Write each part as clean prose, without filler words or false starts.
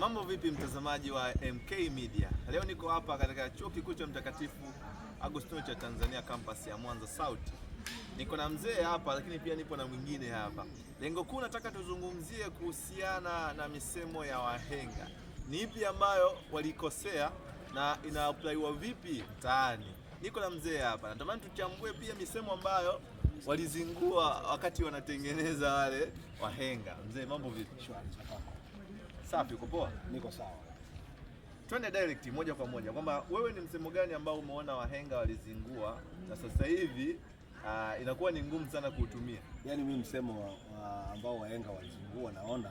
Mambo vipi mtazamaji wa MK Media? Leo niko hapa katika Chuo Kikuu cha Mtakatifu Agustino cha Tanzania campus ya Mwanza South. Niko na mzee hapa lakini pia nipo na mwingine hapa. Lengo kuu nataka tuzungumzie kuhusiana na misemo ya wahenga. Ni ipi ambayo walikosea na ina-applyiwa vipi mtaani? Niko na mzee hapa. Natamani tuchambue pia misemo ambayo walizingua wakati wanatengeneza wale wahenga. Mzee, mambo vipi? Shwari. Safi, uko poa? Niko sawa. Twende direct moja kwa moja kwamba wewe ni msemo gani ambao umeona wahenga walizingua na sasa hivi inakuwa ni ngumu sana kuutumia? Yaani mimi msemo ambao wahenga walizingua naona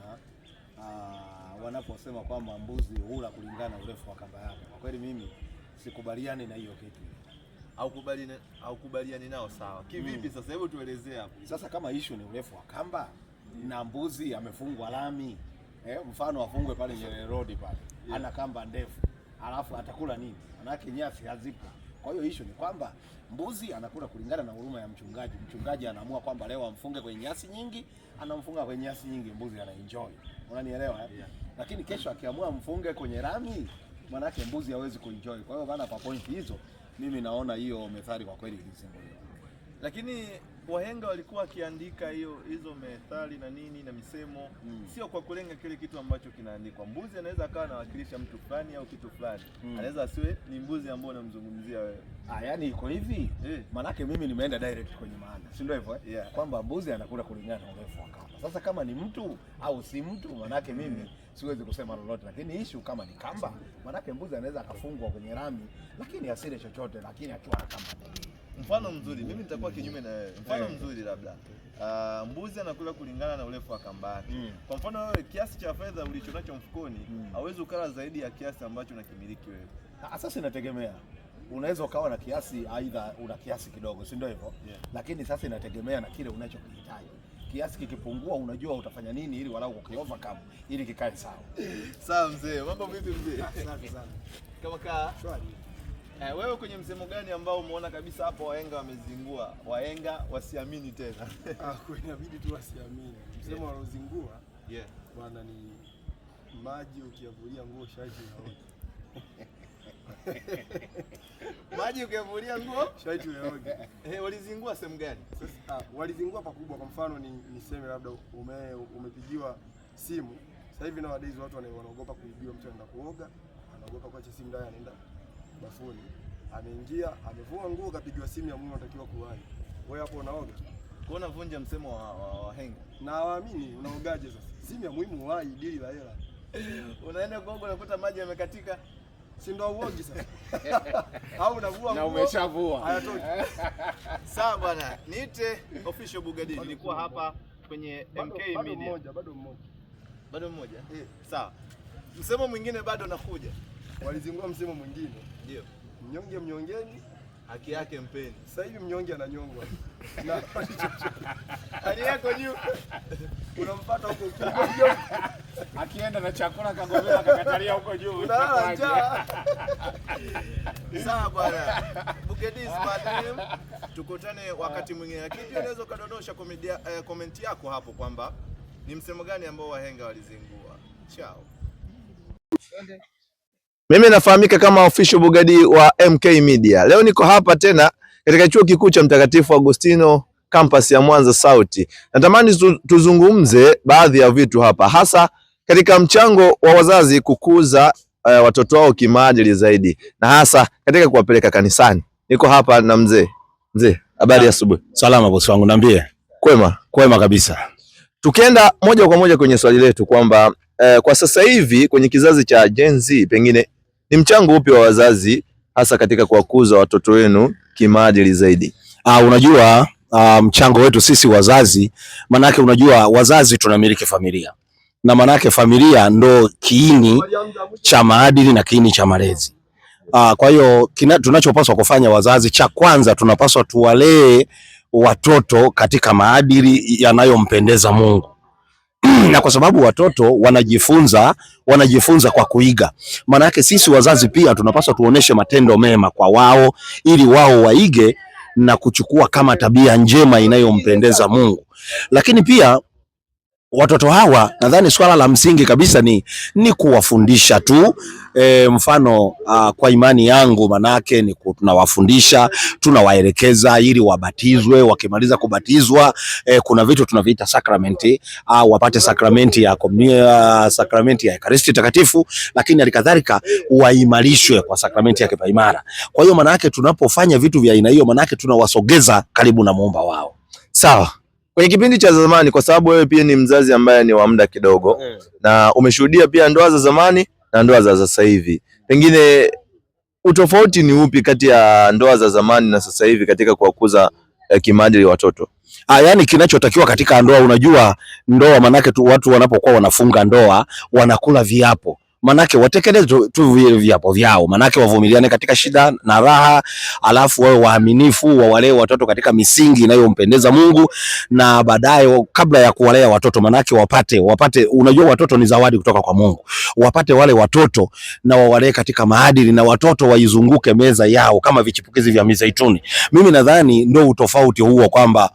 wanaposema kwamba mbuzi hula kulingana na urefu wa kamba yake. Kwa kweli mimi sikubaliani na hiyo kitu. Au kubaliani nao, sawa. Kivipi sasa, hebu tuelezee hapo. Sasa kama issue ni urefu wa kamba na mbuzi amefungwa lami, mfano afungwe pale Nyerere Road pale. Ana kamba ndefu. Alafu atakula nini? Manake nyasi hazipo. Kwa hiyo issue ni kwamba mbuzi anakula kulingana na huruma ya mchungaji. Mchungaji anaamua kwamba leo amfunge kwenye nyasi nyingi, anamfunga kwenye nyasi nyingi, mbuzi ana enjoy. Unanielewa? Yeah. Lakini kesho akiamua amfunge kwenye rami, manake mbuzi hawezi kuenjoy. Kwa hiyo bana, kwa point hizo mimi naona hiyo methali kwa kweli ilizinguliwa. Lakini wahenga walikuwa wakiandika hizo methali na nini na misemo sio kwa kulenga kile kitu ambacho kinaandikwa. Mbuzi anaweza akawa anawakilisha mtu fulani au kitu fulani. Anaweza asiwe ni mbuzi ambao unamzungumzia wewe. Yaani iko hivi. Manake mimi nimeenda direct kwenye maana. Si ndio hivyo? Yeah. Kwamba mbuzi anakula kulingana na urefu wa kamba. Sasa kama ni mtu au si mtu, manake mimi siwezi kusema lolote, lakini issue kama ni kamba, manake mbuzi anaweza akafungwa kwenye rami lakini asile chochote, lakini akiwa na kamba. Mfano mzuri, mimi nitakuwa kinyume na wewe. Mfano mzuri labda, mbuzi anakula kulingana na urefu wa kamba yake. Kwa mfano wewe, kiasi cha fedha ulichonacho mfukoni hauwezi ukala zaidi ya kiasi ambacho unakimiliki wewe. Sasa inategemea. Unaweza ukawa na kiasi, aidha una kiasi kidogo, si ndio hivyo? Lakini sasa inategemea na kile unachokihitaji. Kiasi kikipungua, unajua utafanya nini ili walau ukiovercome ili kikae sawa. Sawa mzee, mambo vipi mzee? Safi sana. Kama kaa shwari. Wewe kwenye msemo gani ambao umeona kabisa hapo wahenga wamezingua, wahenga wasiamini tena? Inabidi tu wasiamini. Msemo wanaozingua bwana ni maji ukiyavulia nguo shati unaoga. Maji ukiyavulia nguo shati unaoga. Walizingua sehemu gani? Sasa walizingua pakubwa. Kwa mfano niseme labda umepigiwa simu. Sasa hivi nowadays watu wanaogopa kuibiwa. Mtu anaenda kuoga, anaogopa kuacha simu ndani, anaenda bafuni, ameingia, amevua nguo, kapigiwa simu ya mume, anatakiwa kuwahi. Wewe hapo unaoga? Kwa unavunja msemo wa wahenga. Na waamini, unaogaje sasa? Simu ya muhimu wahi, dili la hela. Unaenda kuoga unakuta maji yamekatika. Si ndio uogi sasa? Au unavua na umeshavua. Hayatoki. Sawa bwana, niite official Bugadi. Nilikuwa hapa kwenye MK Media. Bado mmoja? Sawa. Msemo mwingine bado nakuja. Walizingua msemo mwingine. Ndio. Mnyonge mnyongeni, haki yake mpeni. Sasa hivi mnyonge ananyongwa. Na hali yako juu. Unampata huko akienda na chakula kagomea kakatalia huko juu. Unalala njaa. Sawa bwana. Bugadi is my name. Tukutane wakati mwingine. Lakini pia unaweza kadondosha comment yako hapo kwamba ni msemo gani ambao wahenga walizingua. Ciao. Mimi nafahamika kama official Bugadi wa MK Media. Leo niko hapa tena katika Chuo Kikuu cha Mtakatifu Agustino campus ya Mwanza South. Natamani tuzungumze baadhi ya vitu hapa, hasa katika mchango wa wazazi kukuza watoto wao kimaadili zaidi na hasa katika kuwapeleka kanisani. Niko hapa na mzee. Mzee, habari ya asubuhi? Salama bosi wangu, niambie. Kwema? Kwema kabisa. Tukienda moja kwa moja kwenye swali letu kwamba kwa sasa hivi kwenye kizazi cha Gen Z, pengine ni mchango upi wa wazazi hasa katika kuwakuza watoto wenu kimaadili zaidi? Unajua mchango wetu sisi wazazi, manake unajua wazazi tunamiliki familia. Na manake familia ndo kiini cha maadili na kiini cha malezi. Kwa hiyo tunachopaswa kufanya wazazi, cha kwanza tunapaswa tuwalee watoto katika maadili yanayompendeza Mungu. Na kwa sababu watoto wanajifunza kwa kuiga. Maana yake sisi wazazi pia tunapaswa tuoneshe matendo mema kwa wao ili wao waige na kuchukua kama tabia njema inayompendeza Mungu. Lakini pia watoto hawa nadhani swala la msingi kabisa ni kuwafundisha tu. Mfano kwa imani yangu manake ni tunawafundisha, tunawaelekeza ili wabatizwe. Wakimaliza kubatizwa kuna vitu tunaviita sakramenti, wapate sakramenti ya komunio, sakramenti ya Ekaristi Takatifu, lakini alikadhalika waimarishwe kwa sakramenti ya kipaimara. Kwa hiyo manake tunapofanya vitu vya aina hiyo manake tunawasogeza karibu na Muumba wao. Sawa. Kwenye kipindi cha zamani, kwa sababu wewe pia ni mzazi ambaye ni wa muda kidogo na umeshuhudia pia ndoa za zamani na ndoa za sasa hivi, pengine utofauti ni upi kati ya ndoa za zamani na sasa hivi katika kuwakuza kimaadili watoto? Yani kinachotakiwa katika ndoa, unajua ndoa manake tu watu wanapokuwa wanafunga ndoa wanakula viapo, manake watekeleze tu vile viapo vyao, manake wavumiliane katika shida na raha, alafu wawe waaminifu, wawalee watoto katika misingi inayompendeza Mungu, na baadaye kabla ya kuwalea watoto manake wapate, unajua watoto ni zawadi kutoka kwa Mungu, wapate wale watoto na wawalee katika maadili, na watoto waizunguke meza yao kama vichipukizi vya mizeituni. Mimi nadhani ndio utofauti huo, kwamba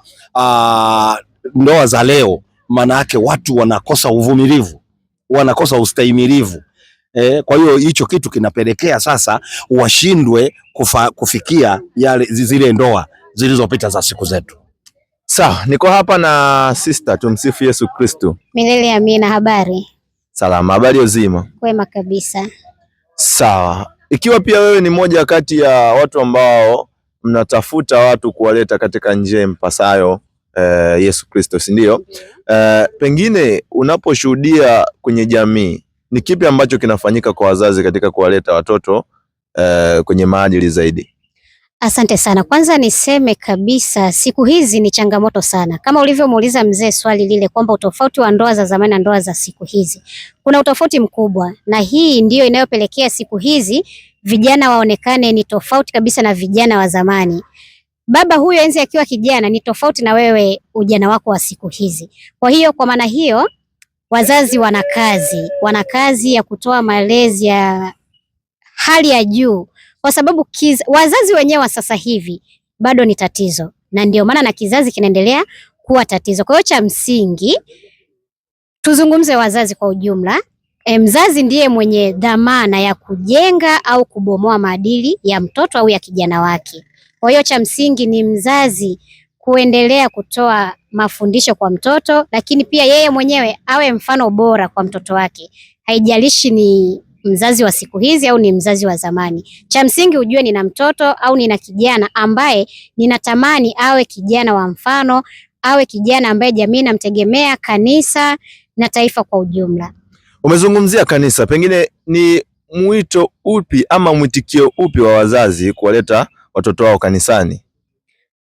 ndoa za leo manake watu wanakosa uvumilivu, wanakosa ustahimilivu. Kwa hiyo hicho kitu kinapelekea sasa washindwe kufikia zile ndoa zilizopita za siku zetu. Sawa, niko hapa na sister. Tumsifu Yesu Kristo. Milele amina. Habari? Salama, habari uzima? Kwema kabisa. Sawa, ikiwa pia wewe ni moja kati ya watu ambao mnatafuta watu kuwaleta katika njia mpasayo Yesu Kristo, si ndio? Pengine unaposhuhudia kwenye jamii, ni kipi ambacho kinafanyika kwa wazazi katika kuwaleta watoto kwenye maadili zaidi? Asante sana. Kwanza niseme kabisa siku hizi ni changamoto sana. Kama ulivyomuuliza mzee swali lile kwamba utofauti wa ndoa za zamani na ndoa za siku hizi, kuna utofauti mkubwa, na hii ndiyo inayopelekea siku hizi vijana waonekane ni tofauti kabisa na vijana wa zamani. Baba huyo enzi akiwa kijana ni tofauti na wewe ujana wako wa siku hizi. Kwa hiyo kwa maana hiyo wazazi wana kazi ya kutoa malezi ya hali ya juu, kwa sababu wazazi wenyewe wa sasa hivi bado ni tatizo, na ndio maana na kizazi kinaendelea kuwa tatizo. Kwa hiyo cha msingi tuzungumze wazazi kwa ujumla. Mzazi ndiye mwenye dhamana ya kujenga au kubomoa maadili ya mtoto au ya kijana wake. Kwa hiyo cha msingi ni mzazi kuendelea kutoa mafundisho kwa mtoto, lakini pia yeye mwenyewe awe mfano bora kwa mtoto wake. Haijalishi ni mzazi wa siku hizi au ni mzazi wa zamani. Cha msingi ujue nina mtoto au nina kijana ambaye ninatamani awe kijana wa mfano, awe kijana ambaye jamii inamtegemea, kanisa na taifa kwa ujumla. Umezungumzia kanisa, pengine ni mwito upi ama mwitikio upi wa wazazi kuwaleta watoto wao kanisani?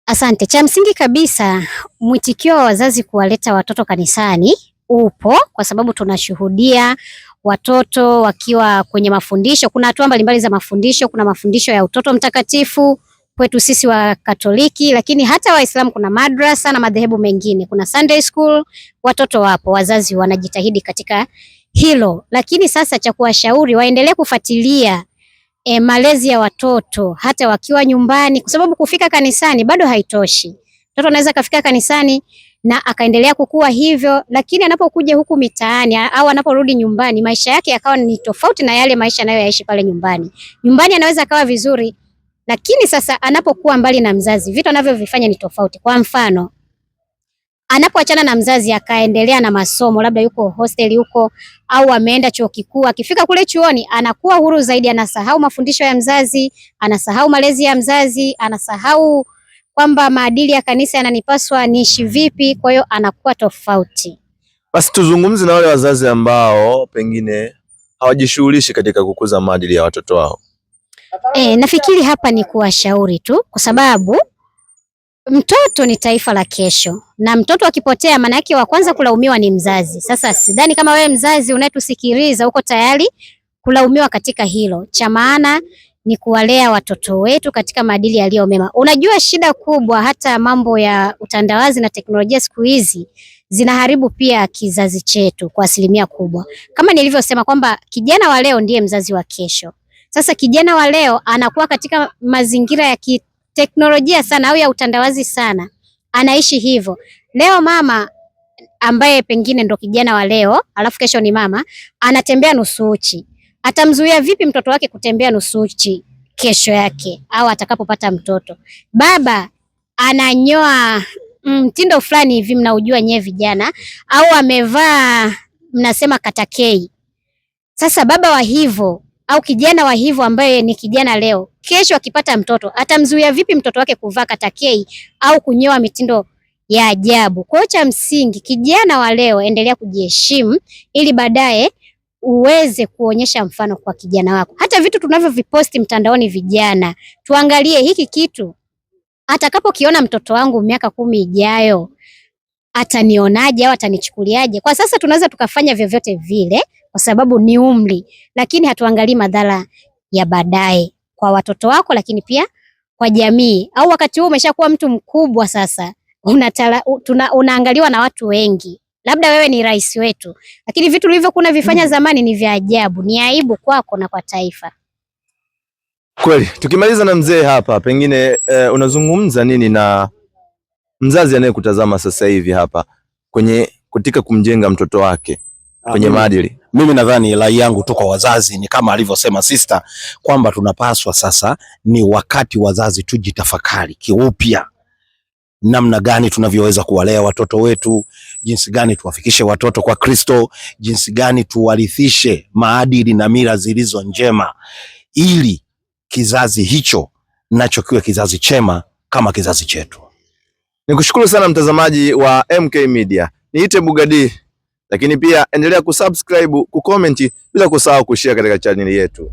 Asante. Cha msingi kabisa mwitikio wa wazazi kuwaleta watoto kanisani upo, kwa sababu tunashuhudia watoto wakiwa kwenye mafundisho. Kuna hatua mbalimbali za mafundisho. Kuna mafundisho ya utoto mtakatifu kwetu sisi wa Katoliki, lakini hata Waislamu kuna madrasa na madhehebu mengine. Kuna Sunday school, watoto wapo, wazazi wanajitahidi katika hilo. Lakini sasa cha kuwashauri waendelee kufuatilia malezi ya watoto hata wakiwa nyumbani, kwa sababu kufika kanisani bado haitoshi. Mtoto anaweza kafika kanisani na akaendelea kukua hivyo, lakini anapokuja huku mitaani au anaporudi nyumbani maisha yake yakawa ni tofauti na yale maisha anayoyaishi pale nyumbani. Nyumbani anaweza akawa vizuri, lakini sasa anapokuwa mbali na mzazi vitu anavyovifanya ni tofauti. Kwa mfano, anapoachana na mzazi akaendelea na masomo, labda yuko hostel huko au ameenda chuo kikuu, akifika kule chuoni anakuwa huru zaidi, anasahau mafundisho ya mzazi, anasahau malezi ya mzazi, anasahau kwamba maadili ya kanisa yananipaswa niishi vipi. Kwa hiyo anakuwa tofauti. Basi tuzungumze na wale wazazi ambao pengine hawajishughulishi katika kukuza maadili ya watoto wao. Nafikiri hapa ni kuwashauri tu, kwa sababu mtoto ni taifa la kesho, na mtoto akipotea maana yake wa kwanza kulaumiwa ni mzazi. Sasa sidhani kama wewe mzazi unayetusikiliza uko tayari kulaumiwa katika hilo. Cha maana ni kuwalea watoto wetu katika maadili yaliyo mema. Unajua shida kubwa, hata mambo ya utandawazi na teknolojia siku hizi zinaharibu pia kizazi chetu kwa asilimia kubwa. Kama nilivyosema kwamba kijana wa leo ndiye mzazi wa kesho. Sasa kijana wa leo anakuwa katika mazingira ya teknolojia sana au ya utandawazi sana, anaishi hivyo. Leo mama ambaye pengine ndo kijana wa leo, alafu kesho ni mama, anatembea nusu uchi, atamzuia vipi mtoto wake kutembea nusu uchi kesho yake au atakapopata mtoto? Baba ananyoa mtindo fulani hivi, mnaujua nyewe vijana, au amevaa mnasema katakei. Sasa baba wa hivyo au kijana wa hivyo ambaye ni kijana leo, kesho akipata mtoto atamzuia vipi mtoto wake kuvaa katakei au kunyoa mitindo ya ajabu? Kwa hiyo cha msingi, kijana wa leo, endelea kujiheshimu ili baadaye uweze kuonyesha mfano kwa kijana wako. Hata vitu tunavyoviposti mtandaoni, vijana tuangalie hiki kitu, atakapokiona mtoto wangu miaka 10 ijayo atanionaje au atanichukuliaje? Kwa sasa tunaweza tukafanya vyovyote vile kwa sababu ni umri, lakini hatuangalii madhara ya baadaye kwa watoto wako, lakini pia kwa jamii. Au wakati huo umeshakuwa mtu mkubwa sasa, unaangaliwa na watu wengi, labda wewe ni rais wetu, lakini vitu ulivyokuwa vifanya zamani ni vya ajabu, ni aibu kwako na kwa taifa. Kweli. Tukimaliza na mzee hapa, pengine unazungumza nini na mzazi anayekutazama sasa hivi hapa katika kumjenga mtoto wake kwenye maadili? Mimi nadhani rai yangu tu kwa wazazi ni kama alivyosema sister kwamba tunapaswa sasa, ni wakati wazazi tujitafakari kiupya namna gani tunavyoweza kuwalea watoto wetu, jinsi gani tuwafikishe watoto kwa Kristo, jinsi gani tuwarithishe maadili na mila zilizo njema, ili kizazi hicho nacho kiwe kizazi chema kama kizazi chetu. Nikushukuru sana mtazamaji wa MK Media. Niite Bugadi, lakini pia endelea kusubscribe, kucomment bila kusahau kushare katika channel yetu.